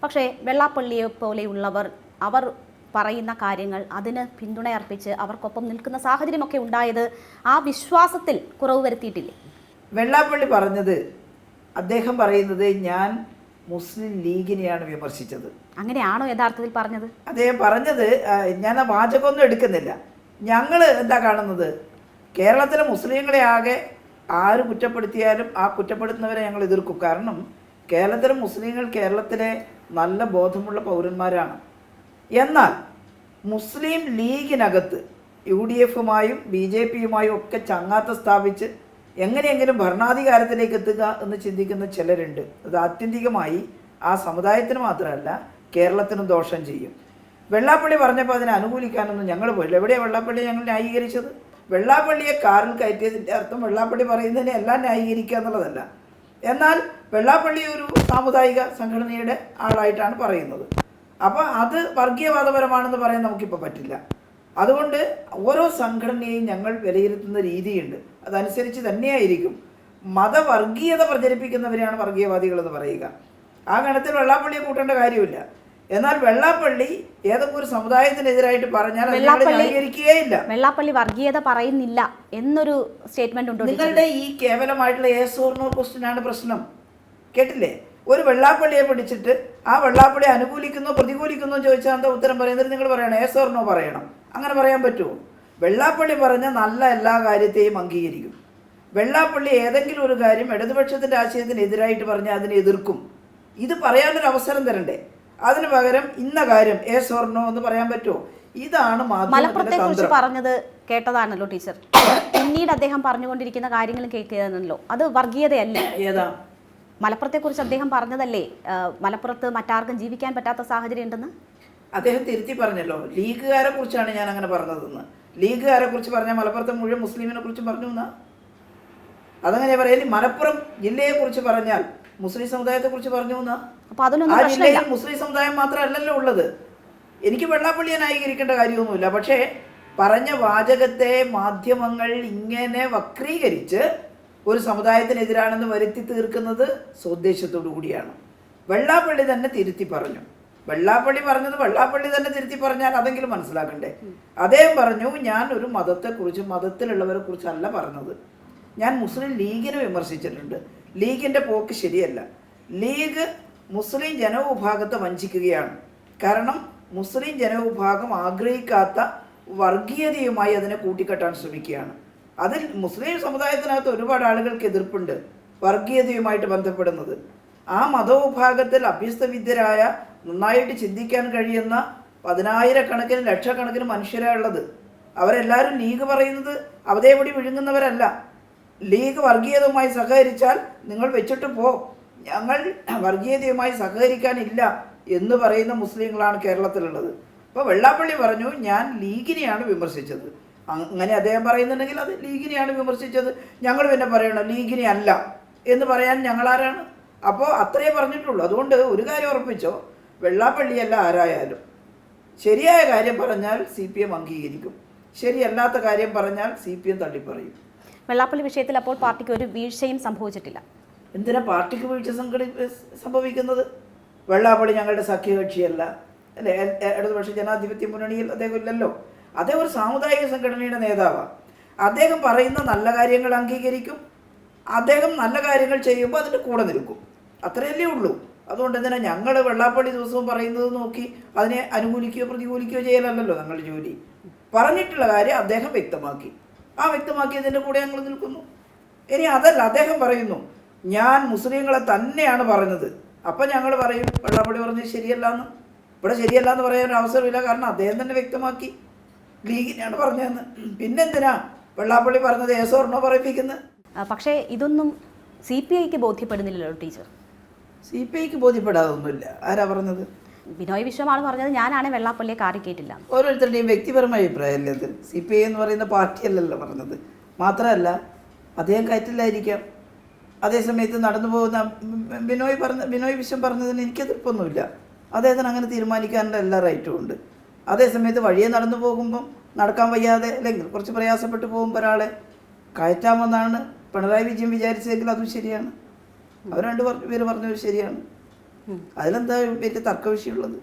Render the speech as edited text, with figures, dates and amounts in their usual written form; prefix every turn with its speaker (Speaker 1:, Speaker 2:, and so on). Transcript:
Speaker 1: പക്ഷേ വെള്ളാപ്പള്ളിയെ പോലെയുള്ളവർ അവർ പറയുന്ന കാര്യങ്ങൾ അതിന് പിന്തുണയർപ്പിച്ച് അവർക്കൊപ്പം നിൽക്കുന്ന സാഹചര്യമൊക്കെ ഉണ്ടായത് ആ വിശ്വാസത്തിൽ കുറവ് വരുത്തിയിട്ടില്ലേ?
Speaker 2: വെള്ളാപ്പള്ളി പറഞ്ഞത്, അദ്ദേഹം പറയുന്നത് ഞാൻ മുസ്ലിം ലീഗിനെയാണ് വിമർശിച്ചത്.
Speaker 1: അങ്ങനെയാണോ യഥാർത്ഥത്തിൽ പറഞ്ഞത്?
Speaker 2: അദ്ദേഹം പറഞ്ഞത്, ഞാൻ ആ വാചകമൊന്നും എടുക്കുന്നില്ല. ഞങ്ങൾ എന്താ കാണുന്നത്, കേരളത്തിലെ മുസ്ലിങ്ങളെ ആകെ ആര് കുറ്റപ്പെടുത്തിയാലും ആ കുറ്റപ്പെടുത്തുന്നവരെ ഞങ്ങൾ എതിർക്കും. കാരണം കേരളത്തിലെ മുസ്ലിങ്ങൾ കേരളത്തിലെ നല്ല ബോധമുള്ള പൗരന്മാരാണ്. എന്നാൽ മുസ്ലിം ലീഗിനകത്ത് UDF-ഉമായും BJP-യുമായും ഒക്കെ ചങ്ങാത്ത സ്ഥാപിച്ച് എങ്ങനെയെങ്കിലും ഭരണാധികാരത്തിലേക്ക് എത്തുക എന്ന് ചിന്തിക്കുന്ന ചിലരുണ്ട്. അത് ആത്യന്തികമായി ആ സമുദായത്തിന് മാത്രമല്ല കേരളത്തിനും ദോഷം ചെയ്യും. വെള്ളാപ്പള്ളി പറഞ്ഞപ്പോൾ അതിനെ അനുകൂലിക്കാനൊന്നും ഞങ്ങൾ പോയില്ല. എവിടെയാണ് വെള്ളാപ്പള്ളി ഞങ്ങൾ ന്യായീകരിച്ചത്? വെള്ളാപ്പള്ളിയെ കാറിൽ കയറ്റിയതിൻ്റെ അർത്ഥം വെള്ളാപ്പള്ളി പറയുന്നതിനെ എല്ലാം ന്യായീകരിക്കുക എന്നുള്ളതല്ല. എന്നാൽ വെള്ളാപ്പള്ളി ഒരു സാമുദായിക സംഘടനയുടെ ആളായിട്ടാണ് പറയുന്നത്. അപ്പോൾ അത് വർഗീയവാദപരമാണെന്ന് പറയാൻ നമുക്കിപ്പോൾ പറ്റില്ല. അതുകൊണ്ട് ഓരോ സംഘടനയെയും ഞങ്ങൾ വിലയിരുത്തുന്ന രീതിയുണ്ട്. അതനുസരിച്ച് തന്നെയായിരിക്കും. മതവർഗീയത പ്രചരിപ്പിക്കുന്നവരെയാണ് വർഗീയവാദികളെന്ന് പറയുക. ആ ഗണത്തിൽ വെള്ളാപ്പള്ളിയെ കൂട്ടേണ്ട കാര്യമില്ല. എന്നാൽ വെള്ളാപ്പള്ളി ഏതൊക്കെ ഒരു സമുദായത്തിനെതിരായിട്ട് പറഞ്ഞാൽ ന്യായീകരിക്കുകയില്ല.
Speaker 1: വെള്ളാപ്പള്ളി വർഗീയത പറയുന്നില്ല എന്നൊരു സ്റ്റേറ്റ്മെന്റ് ഉണ്ടോ?
Speaker 2: നിങ്ങളുടെ ഈ കേവലമായിട്ടുള്ള യെസ് ഓർ നോ ക്വസ്റ്റ്യനാണ് പ്രശ്നം. കേട്ടില്ലേ? ഒരു വെള്ളാപ്പള്ളിയെ പിടിച്ചിട്ട് ആ വെള്ളാപ്പള്ളിയെ അനുകൂലിക്കുന്നോ പ്രതികൂലിക്കുന്നോ ചോദിച്ചാൽ എന്താ ഉത്തരം പറയുന്നത്? നിങ്ങൾ പറയണം, യെസ് ഓർ നോ പറയണം. അങ്ങനെ പറയാൻ പറ്റുമോ? വെള്ളാപ്പള്ളി പറഞ്ഞ നല്ല എല്ലാ കാര്യത്തെയും അംഗീകരിക്കും. വെള്ളാപ്പള്ളി ഏതെങ്കിലും ഒരു കാര്യം ഇടതുപക്ഷത്തിൻ്റെ ആശയത്തിനെതിരായിട്ട് പറഞ്ഞാൽ അതിനെ എതിർക്കും. ഇത് പറയാനൊരു അവസരം തരണ്ടേ? അതിന് പകരം ഇന്ന കാര്യം യെസ് ഓർ നോ എന്ന് പറയാൻ പറ്റുമോ? ഇതാണ്
Speaker 1: മലപ്പുറത്തെ കുറിച്ച് പറഞ്ഞത് കേട്ടതാണല്ലോ ടീച്ചർ. പിന്നീട് അദ്ദേഹം പറഞ്ഞുകൊണ്ടിരിക്കുന്ന കാര്യങ്ങളും കേൾക്കുകയാണല്ലോ. അത് വർഗീയതയല്ലേ?
Speaker 2: ഏതാ?
Speaker 1: മലപ്പുറത്തെ കുറിച്ച് അദ്ദേഹം പറഞ്ഞതല്ലേ മലപ്പുറത്ത് മറ്റാർക്കും ജീവിക്കാൻ പറ്റാത്ത സാഹചര്യം ഉണ്ടെന്ന്?
Speaker 2: അദ്ദേഹം തിരുത്തി പറഞ്ഞല്ലോ. ലീഗുകാരെ കുറിച്ചാണ് ഞാൻ അങ്ങനെ പറഞ്ഞതെന്ന്. ലീഗുകാരെ കുറിച്ച് പറഞ്ഞാൽ മലപ്പുറത്തെ മുഴുവൻ മുസ്ലിമിനെ കുറിച്ച് പറഞ്ഞു എന്നാ? അതങ്ങനെ പറയല്. മലപ്പുറം ജില്ലയെ കുറിച്ച് പറഞ്ഞാൽ മുസ്ലിം സമുദായത്തെ കുറിച്ച് പറഞ്ഞു എന്നാ? ആ ജില്ലയിൽ മുസ്ലിം സമുദായം മാത്രമല്ലല്ലോ ഉള്ളത്. എനിക്ക് വെള്ളാപ്പള്ളിയെ ന്യായീകരിക്കേണ്ട കാര്യമൊന്നുമില്ല. പക്ഷേ പറഞ്ഞ വാചകത്തെ മാധ്യമങ്ങൾ ഇങ്ങനെ വക്രീകരിച്ച് ഒരു സമുദായത്തിനെതിരാണെന്ന് വരുത്തി തീർക്കുന്നത് സ്വദേശത്തോടു കൂടിയാണ്. വെള്ളാപ്പള്ളി തന്നെ തിരുത്തി പറഞ്ഞു. വെള്ളാപ്പള്ളി പറഞ്ഞത് വെള്ളാപ്പള്ളി തന്നെ തിരുത്തി പറഞ്ഞാൽ അതെങ്കിലും മനസ്സിലാക്കണ്ടേ? അദ്ദേഹം പറഞ്ഞു, ഞാൻ ഒരു മതത്തെക്കുറിച്ച് മതത്തിലുള്ളവരെ കുറിച്ചല്ല പറഞ്ഞത്. ഞാൻ മുസ്ലിം ലീഗിനെ വിമർശിച്ചിട്ടുണ്ട്. ലീഗിൻ്റെ പോക്ക് ശരിയല്ല. ലീഗ് മുസ്ലിം ജനവിഭാഗത്തെ വഞ്ചിക്കുകയാണ്. കാരണം മുസ്ലിം ജനവിഭാഗം ആഗ്രഹിക്കാത്ത വർഗീയതയുമായി അതിനെ കൂട്ടിക്കെട്ടാൻ ശ്രമിക്കുകയാണ്. അതിൽ മുസ്ലിം സമുദായത്തിനകത്ത് ഒരുപാട് ആളുകൾക്ക് എതിർപ്പുണ്ട് വർഗീയതയുമായിട്ട് ബന്ധപ്പെടുന്നത്. ആ മതവിഭാഗത്തിൽ അഭ്യസ്തവിദ്യരായ നന്നായിട്ട് ചിന്തിക്കാൻ കഴിയുന്ന പതിനായിരക്കണക്കിന് ലക്ഷക്കണക്കിന് മനുഷ്യരാണുള്ളത്. അവരെല്ലാവരും ലീഗ് പറയുന്നത് അവതേപടി വിഴുങ്ങുന്നവരല്ല. ലീഗ് വർഗീയതയുമായി സഹകരിച്ചാൽ നിങ്ങൾ വെച്ചിട്ട് പോ, ഞങ്ങൾ വർഗീയതയുമായി സഹകരിക്കാനില്ല എന്ന് പറയുന്ന മുസ്ലിങ്ങളാണ് കേരളത്തിലുള്ളത്. അപ്പോൾ വെള്ളാപ്പള്ളി പറഞ്ഞു, ഞാൻ ലീഗിനെയാണ് വിമർശിച്ചത്. അങ്ങനെ അദ്ദേഹം പറയുന്നുണ്ടെങ്കിൽ അത് ലീഗിനെയാണ് വിമർശിച്ചത്. ഞങ്ങൾ പിന്നെ പറയണം ലീഗിനെ അല്ല എന്ന് പറയാൻ ഞങ്ങളാരാണ്? അപ്പോൾ അത്രയേ പറഞ്ഞിട്ടുള്ളൂ. അതുകൊണ്ട് ഒരു കാര്യം ഉറപ്പിച്ചോ, വെള്ളാപ്പള്ളിയല്ല ആരായാലും ശരിയായ കാര്യം പറഞ്ഞാൽ CPM അംഗീകരിക്കും, ശരിയല്ലാത്ത കാര്യം പറഞ്ഞാൽ CPM തള്ളിപ്പറയും.
Speaker 1: വെള്ളാപ്പള്ളി വിഷയത്തിൽ അപ്പോൾ പാർട്ടിക്ക് ഒരു വീഴ്ചയും സംഭവിച്ചിട്ടില്ല.
Speaker 2: എന്തിനാ പാർട്ടിക്ക് വീഴ്ച സംഭവിക്കുന്നത്? വെള്ളാപ്പള്ളി ഞങ്ങളുടെ സഖ്യകക്ഷിയല്ല അല്ലേ? ഇടതുപക്ഷ ജനാധിപത്യ മുന്നണിയിൽ അദ്ദേഹം ഇല്ലല്ലോ. അദ്ദേഹം ഒരു സാമുദായിക സംഘടനയുടെ നേതാവാണ്. അദ്ദേഹം പറയുന്ന നല്ല കാര്യങ്ങൾ അംഗീകരിക്കും. അദ്ദേഹം നല്ല കാര്യങ്ങൾ ചെയ്യുമ്പോൾ അതിൻ്റെ കൂടെ നിൽക്കും. അത്രയല്ലേ ഉള്ളൂ. അതുകൊണ്ട് എന്തിനാ ഞങ്ങൾ വെള്ളാപ്പള്ളി ദിവസവും പറയുന്നത് നോക്കി അതിനെ അനുകൂലിക്കുകയോ പ്രതികൂലിക്കുകയോ ചെയ്യലല്ലോ ഞങ്ങളുടെ ജോലി. പറഞ്ഞിട്ടുള്ള കാര്യം അദ്ദേഹം വ്യക്തമാക്കി. ആ വ്യക്തമാക്കിയതിൻ്റെ കൂടെ ഞങ്ങൾ നിൽക്കുന്നു. ഇനി അതല്ല, അദ്ദേഹം പറയുന്നു ഞാൻ മുസ്ലിങ്ങളെ തന്നെയാണ് പറഞ്ഞത്. അപ്പം ഞങ്ങൾ പറയും വെള്ളാപ്പള്ളി പറഞ്ഞത് ശരിയല്ല എന്ന്. ഇവിടെ ശരിയല്ല എന്ന് പറയാൻ ഒരു അവസരമില്ല. കാരണം അദ്ദേഹം തന്നെ വ്യക്തമാക്കി ലീഗിനെയാണ് പറഞ്ഞതെന്ന്. പിന്നെന്തിനാ വെള്ളാപ്പള്ളി പറഞ്ഞത് യെസ് ഓർ നോ പറയിപ്പിക്കുന്നത്?
Speaker 1: പക്ഷേ ഇതൊന്നും CPIക്ക് ബോധ്യപ്പെടുന്നില്ലല്ലോ ടീച്ചർ.
Speaker 2: CPIക്ക് ബോധ്യപ്പെടാതൊന്നുമില്ല. ആരാ പറഞ്ഞത്?
Speaker 1: ബിനോയ് വിശ്വമാണ് പറഞ്ഞത്. ഞാനാണ് വെള്ളാപ്പള്ളിയെ കാറി കേട്ടില്ല.
Speaker 2: ഓരോരുത്തരുടെയും വ്യക്തിപരമായ അഭിപ്രായമല്ലേ അത്. CPI എന്ന് പറയുന്ന പാർട്ടിയല്ലല്ലോ പറഞ്ഞത്. മാത്രമല്ല അദ്ദേഹം കയറ്റില്ലായിരിക്കാം. അതേസമയത്ത് നടന്നു പോകുന്ന ബിനോയ് വിശ്വം പറഞ്ഞതിന് എനിക്ക് എതിർപ്പൊന്നുമില്ല. അദ്ദേഹത്തിന് അങ്ങനെ തീരുമാനിക്കാനുള്ള എല്ലാ റൈറ്റും ഉണ്ട്. അതേസമയത്ത് വഴിയെ നടന്നു പോകുമ്പം നടക്കാൻ വയ്യാതെ അല്ലെങ്കിൽ കുറച്ച് പ്രയാസപ്പെട്ട് പോകുമ്പോൾ ഒരാളെ കയറ്റാമെന്നാണ് പിണറായി വിജയൻ വിചാരിച്ചതെങ്കിൽ അതും ശരിയാണ്. അവർ രണ്ടു പേര് പറഞ്ഞത് ശരിയാണ്. അതിലെന്താ വലിയ തർക്ക വിഷയമുള്ളത്?